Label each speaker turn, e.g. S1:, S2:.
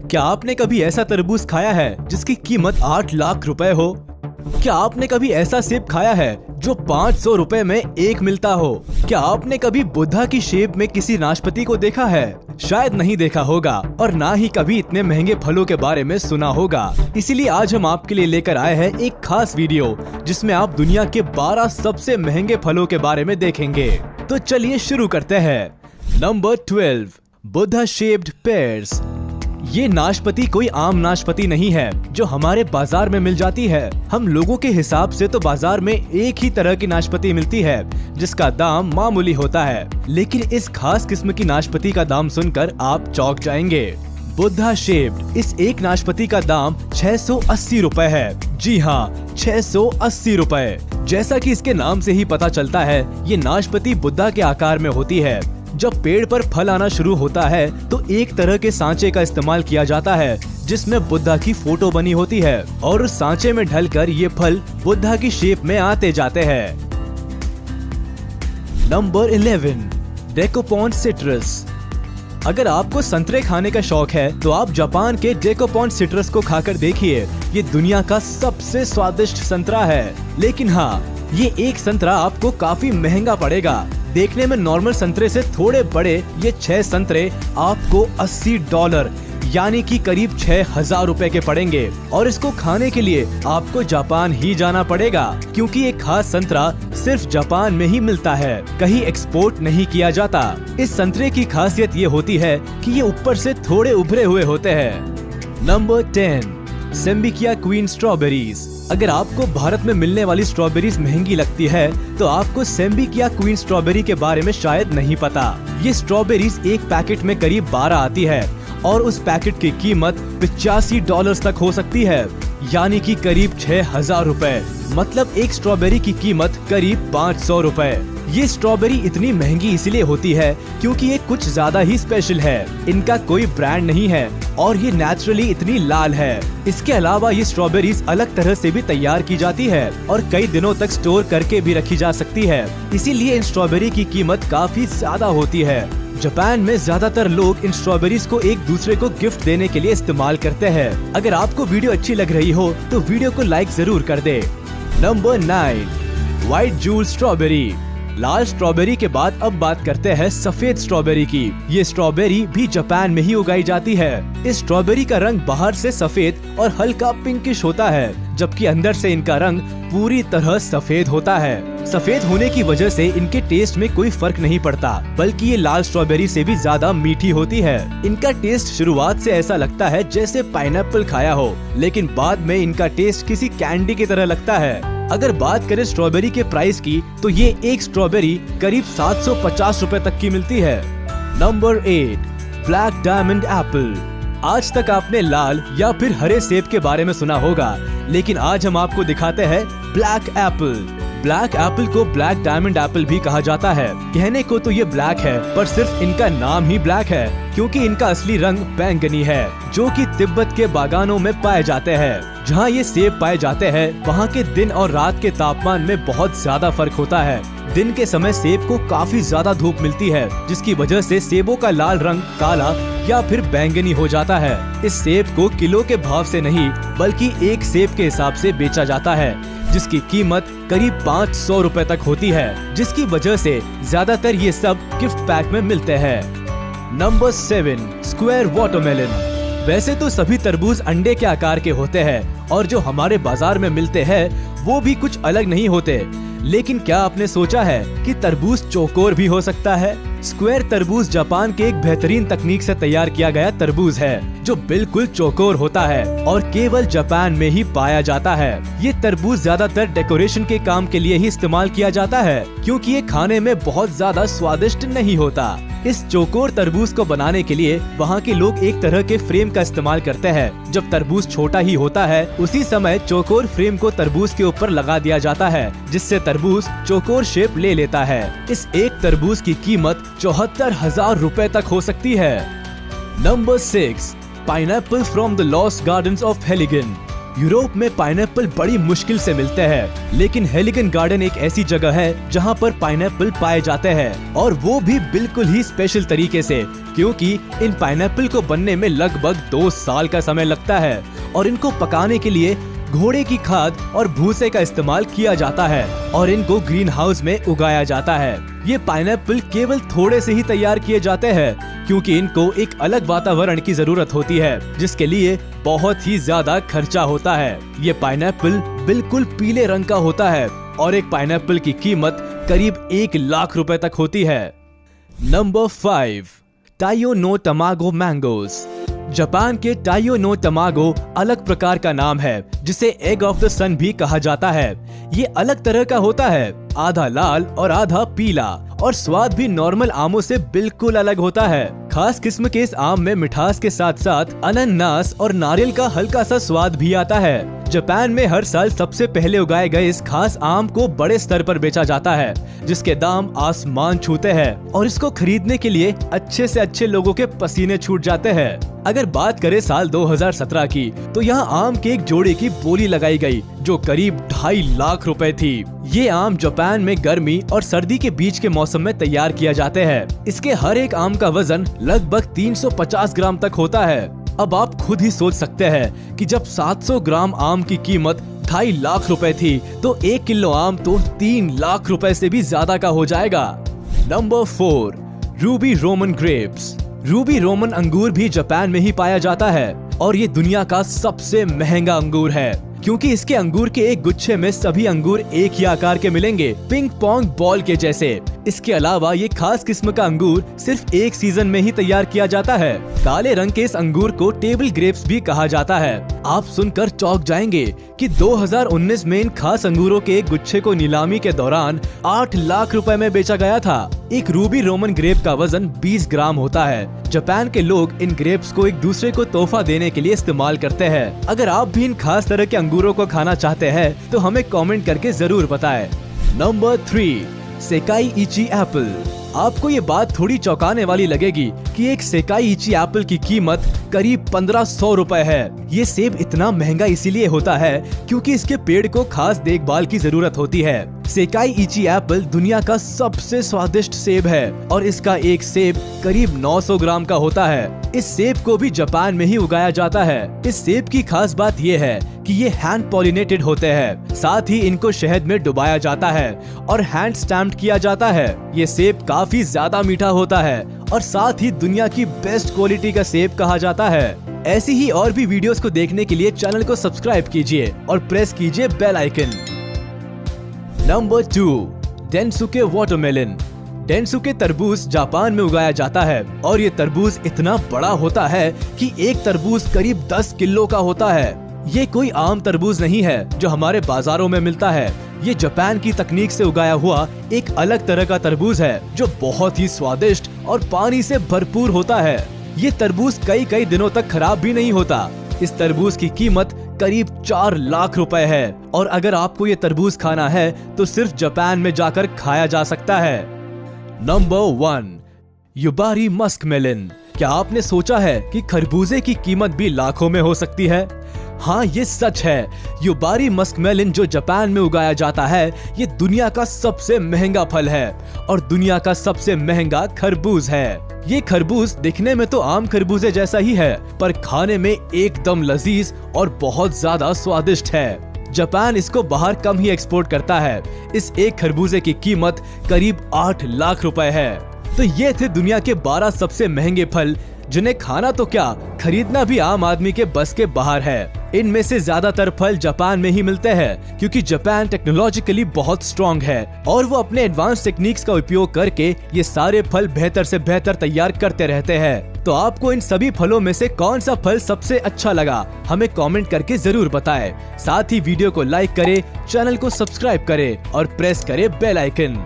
S1: क्या आपने कभी ऐसा तरबूज खाया है जिसकी कीमत 8 लाख रुपए हो? क्या आपने कभी ऐसा सेब खाया है जो 500 रुपए में एक मिलता हो? क्या आपने कभी बुद्धा की शेप में किसी नाशपाती को देखा है? शायद नहीं देखा होगा और ना ही कभी इतने महंगे फलों के बारे में सुना होगा। इसीलिए आज हम आपके लिए लेकर आए हैं एक खास वीडियो जिसमें आप दुनिया के 12 सबसे महंगे फलों के बारे में देखेंगे। तो चलिए शुरू करते हैं। Number 12, Buddha shaped pairs. ये नाशपाती कोई आम नाशपाती नहीं है जो हमारे बाजार में मिल जाती है। हम लोगों के हिसाब से तो बाजार में एक ही तरह की नाशपाती मिलती है जिसका दाम मामूली होता है, लेकिन इस खास किस्म की नाशपाती का दाम सुनकर आप चौंक जाएंगे। बुद्धा शेप्ड इस एक नाशपाती का दाम 680 रुपए है। जी हाँ, 680 रुपए। जैसा कि इसके नाम से ही पता चलता है, ये नाशपाती बुद्धा के आकार में होती है। जब पेड़ पर फल आना शुरू होता है तो एक तरह के सांचे का इस्तेमाल किया जाता है जिसमें बुद्धा की फोटो बनी होती है और उस सांचे में ढलकर ये फल बुद्धा की शेप में आते जाते हैं। Number 11, Dekopon citrus. अगर आपको संतरे खाने का शौक है तो आप जापान के डेकोपॉन सिट्रस को खाकर देखिए। ये दुनिया का सबसे स्वादिष्ट संतरा है, लेकिन हाँ, ये एक संतरा आपको काफी महंगा पड़ेगा। देखने में नॉर्मल संतरे से थोड़े बड़े ये 6 संतरे आपको $80 यानी कि करीब 6000 रुपए के पड़ेंगे और इसको खाने के लिए आपको जापान ही जाना पड़ेगा क्योंकि ये खास संतरा सिर्फ जापान में ही मिलता है, कहीं एक्सपोर्ट नहीं किया जाता। इस संतरे की खासियत ये होती है कि ये ऊपर से थोड़े उभरे हुए होते हैं। Number 10, Sembikiya queen strawberries. अगर आपको भारत में मिलने वाली स्ट्रॉबेरीज महंगी लगती है तो आपको सेम्बिकिया क्वीन स्ट्रॉबेरी के बारे में शायद नहीं पता। ये स्ट्रॉबेरीज एक पैकेट में करीब 12 आती है और उस पैकेट की कीमत $85 तक हो सकती है, यानी कि करीब 6000 रुपए। मतलब एक स्ट्रॉबेरी की कीमत करीब 500 रुपए। ये स्ट्रॉबेरी इतनी महंगी इसलिए होती है क्योंकि ये कुछ ज्यादा ही स्पेशल है। इनका कोई ब्रांड नहीं है और ये नेचुरली इतनी लाल है। इसके अलावा ये स्ट्रॉबेरीज अलग तरह से भी तैयार की जाती है और कई दिनों तक स्टोर करके भी रखी जा सकती है। इसीलिए इन स्ट्रॉबेरी की कीमत काफी ज्यादा होती है। जापान में ज्यादातर लोग इन स्ट्रॉबेरीज को एक दूसरे को गिफ्ट देने के लिए इस्तेमाल करते हैं। अगर आपको वीडियो अच्छी लग रही हो तो वीडियो को लाइक जरूर कर दे। Number 9, white jewel strawberry. लाल स्ट्रॉबेरी के बाद अब बात करते हैं सफेद स्ट्रॉबेरी की। ये स्ट्रॉबेरी भी जापान में ही उगाई जाती है। इस स्ट्रॉबेरी का रंग बाहर से सफेद और हल्का पिंकिश होता है, जबकि अंदर से इनका रंग पूरी तरह सफेद होता है। सफेद होने की वजह से इनके टेस्ट में कोई फर्क नहीं पड़ता, बल्कि ये लाल स्ट्रॉबेरी से भी ज्यादा मीठी होती है। इनका टेस्ट शुरुआत से ऐसा लगता है जैसे पाइनएप्पल खाया हो, लेकिन बाद में इनका टेस्ट किसी कैंडी की तरह लगता है। अगर बात करें स्ट्रॉबेरी के प्राइस की तो ये एक स्ट्रॉबेरी करीब 750 रुपए तक की मिलती है। Number 8, black diamond Apple. आज तक आपने लाल या फिर हरे सेब के बारे में सुना होगा, लेकिन आज हम आपको दिखाते हैं ब्लैक एप्पल। ब्लैक एप्पल को ब्लैक डायमंड एप्पल भी कहा जाता है। कहने को तो ये ब्लैक है, पर सिर्फ इनका नाम ही ब्लैक है क्योंकि इनका असली रंग बैंगनी है, जो कि तिब्बत के बागानों में पाए जाते हैं। जहाँ ये सेब पाए जाते हैं वहाँ के दिन और रात के तापमान में बहुत ज्यादा फर्क होता है। दिन के समय सेब को काफी ज्यादा धूप मिलती है, जिसकी वजह से सेबों का लाल रंग काला या फिर बैंगनी हो जाता है। इस सेब को किलो के भाव से नहीं बल्कि एक सेब के हिसाब से बेचा जाता है, जिसकी कीमत करीब 500 रुपए तक होती है, जिसकी वजह से ज्यादातर ये सब गिफ्ट पैक में मिलते हैं। Number 7, square watermelon. वैसे तो सभी तरबूज अंडे के आकार के होते हैं और जो हमारे बाजार में मिलते हैं वो भी कुछ अलग नहीं होते, लेकिन क्या आपने सोचा है कि तरबूज चौकोर भी हो सकता है? स्क्वायर तरबूज जापान के एक बेहतरीन तकनीक से तैयार किया गया तरबूज है जो बिल्कुल चौकोर होता है और केवल जापान में ही पाया जाता है। ये तरबूज ज्यादातर डेकोरेशन के काम के लिए ही इस्तेमाल किया जाता है क्योंकि ये खाने में बहुत ज्यादा स्वादिष्ट नहीं होता। इस चौकोर तरबूज को बनाने के लिए वहाँ के लोग एक तरह के फ्रेम का इस्तेमाल करते हैं। जब तरबूज छोटा ही होता है उसी समय चौकोर फ्रेम को तरबूज के ऊपर लगा दिया जाता है, जिससे तरबूज चौकोर शेप ले लेता है। इस एक तरबूज की कीमत 74,000 रुपए तक हो सकती है। Number 6, pineapple from the lost gardens of Heligan. Europe में पाइनएप्पल बड़ी मुश्किल से मिलते हैं, लेकिन हेलिगन गार्डन एक ऐसी जगह है जहां पर पाइनएप्पल पाए जाते हैं, और वो भी बिल्कुल ही स्पेशल तरीके से, क्योंकि इन पाइनएप्पल को बनने में लगभग 2 साल का समय लगता है और इनको पकाने के लिए घोड़े की खाद और भूसे का इस्तेमाल किया जाता है और इनको ग्रीन हाउस में उगाया जाता है। ये पाइनएप्पल केवल थोड़े से ही तैयार किए जाते हैं, क्योंकि इनको एक अलग वातावरण की जरूरत होती है, जिसके लिए बहुत ही ज्यादा खर्चा होता है। ये पाइनएप्पल बिल्कुल पीले रंग का होता है और एक पाइनएप्पल की कीमत करीब 1 लाख रुपए तक होती है। Number 5, Taiyo no Tamago mangoes. Japan के टाइयो नो टमागो अलग प्रकार का नाम है, जिसे एग ऑफ द सन भी कहा जाता है। ये अलग तरह का होता है, आधा लाल और आधा पीला, और स्वाद भी नॉर्मल आमों से बिल्कुल अलग होता है। खास किस्म के इस आम में मिठास के साथ साथ अनानास और नारियल का हल्का सा स्वाद भी आता है। जापान में हर साल सबसे पहले उगाए गए इस खास आम को बड़े स्तर पर बेचा जाता है, जिसके दाम आसमान छूते हैं, और इसको खरीदने के लिए अच्छे से अच्छे लोगों के पसीने छूट जाते हैं। अगर बात करें साल 2017 की, तो यहाँ आम के एक जोड़े की बोली लगाई गई, जो करीब 2.5 लाख रुपए थी। ये आम जापान में गर्मी और सर्दी के बीच के मौसम में तैयार किया जाते हैं। इसके हर एक आम का वजन लगभग 350 ग्राम तक होता है। अब आप खुद ही सोच सकते हैं कि जब 700 ग्राम आम की कीमत 2.5 लाख रुपए थी, तो 1 किलो आम तो 3 लाख रुपए से भी ज्यादा का हो जाएगा। Number 4, Ruby Roman grapes. Ruby Roman अंगूर भी जापान में ही पाया जाता है, और ये दुनिया का सबसे महंगा अंगूर है, क्योंकि इसके अंगूर के एक गुच्छे में सभी अंगूर एक ही आकार के मिलेंगे, पिंग पोंग बॉल के जैसे। इसके अलावा ये खास किस्म का अंगूर सिर्फ एक सीजन में ही तैयार किया जाता है। काले रंग के इस अंगूर को टेबल ग्रेप्स भी कहा जाता है। आप सुनकर चौंक जाएंगे कि 2019 में इन खास अंगूरों के एक गुच्छे को नीलामी के दौरान 8 लाख रुपए में बेचा गया था। एक रूबी रोमन ग्रेप का वजन 20 ग्राम होता है। जापान के लोग इन ग्रेप्स को एक दूसरे को तोहफा देने के लिए इस्तेमाल करते हैं। अगर आप भी इन खास तरह के अंगूरों को खाना चाहते हैं, तो हमें कमेंट करके जरूर बताएं। Number 3, Sekai Ichi apple. आपको ये बात थोड़ी चौंकाने वाली लगेगी कि एक सेकाई इची एप्पल की कीमत करीब 1500 रुपए है। ये सेब इतना महंगा इसीलिए होता है क्योंकि इसके पेड़ को खास देखभाल की जरूरत होती है। सेकाई इची एप्पल दुनिया का सबसे स्वादिष्ट सेब है, और इसका एक सेब करीब 900 ग्राम का होता है। इस सेब को भी जापान में ही उगाया जाता है। इस सेब की खास बात ये है कि ये हैंड पॉलिनेटेड होते हैं, साथ ही इनको शहद में डुबाया जाता है और हैंड स्टैम्प्ड किया जाता है। ये सेब काफी ज्यादा मीठा होता है और साथ ही दुनिया की बेस्ट क्वालिटी का सेब कहा जाता है। ऐसी ही और भी वीडियोस को देखने के लिए चैनल को सब्सक्राइब कीजिए और प्रेस कीजिए bell icon. Number 2, Densuke watermelon. Densuke तरबूज जापान में उगाया जाता है, और ये तरबूज इतना बड़ा होता है कि एक तरबूज करीब 10 किलो का होता है। ये कोई आम तरबूज नहीं है जो हमारे बाजारों में मिलता है। ये जापान की तकनीक से उगाया हुआ एक अलग तरह का तरबूज है, जो बहुत ही स्वादिष्ट और पानी से भरपूर होता है। ये तरबूज कई दिनों तक खराब भी नहीं होता। इस तरबूज की कीमत करीब 4 लाख रुपए है, और अगर आपको ये तरबूज खाना है तो सिर्फ जापान में जाकर खाया जा सकता है। Number 1, Yubari muskmelon. क्या आपने सोचा है कि खरबूजे की कीमत भी लाखों में हो सकती है? हाँ, ये सच है। युबारी मस्कमेलन जो जापान में उगाया जाता है, ये दुनिया का सबसे महंगा फल है और दुनिया का सबसे महंगा खरबूज है। ये खरबूज दिखने में तो आम खरबूजे जैसा ही है, पर खाने में एकदम लजीज और बहुत ज्यादा स्वादिष्ट है। जापान इसको बाहर कम ही एक्सपोर्ट करता है। इस एक खरबूजे की कीमत करीब 8 लाख रुपए है। तो ये थे दुनिया के 12 सबसे महंगे फल, जिन्हें खाना तो क्या, खरीदना भी आम आदमी के बस के बाहर है। इनमें से ज्यादातर फल जापान में ही मिलते हैं, क्योंकि जापान टेक्नोलॉजिकली बहुत स्ट्रॉन्ग है और वो अपने एडवांस टेक्निक्स का उपयोग करके ये सारे फल बेहतर से बेहतर तैयार करते रहते हैं। तो आपको इन सभी फलों में से कौन सा फल सबसे अच्छा लगा, हमें कमेंट करके जरूर बताएं। साथ ही वीडियो को लाइक करें, चैनल को सब्सक्राइब करें और प्रेस करें बेल आइकन।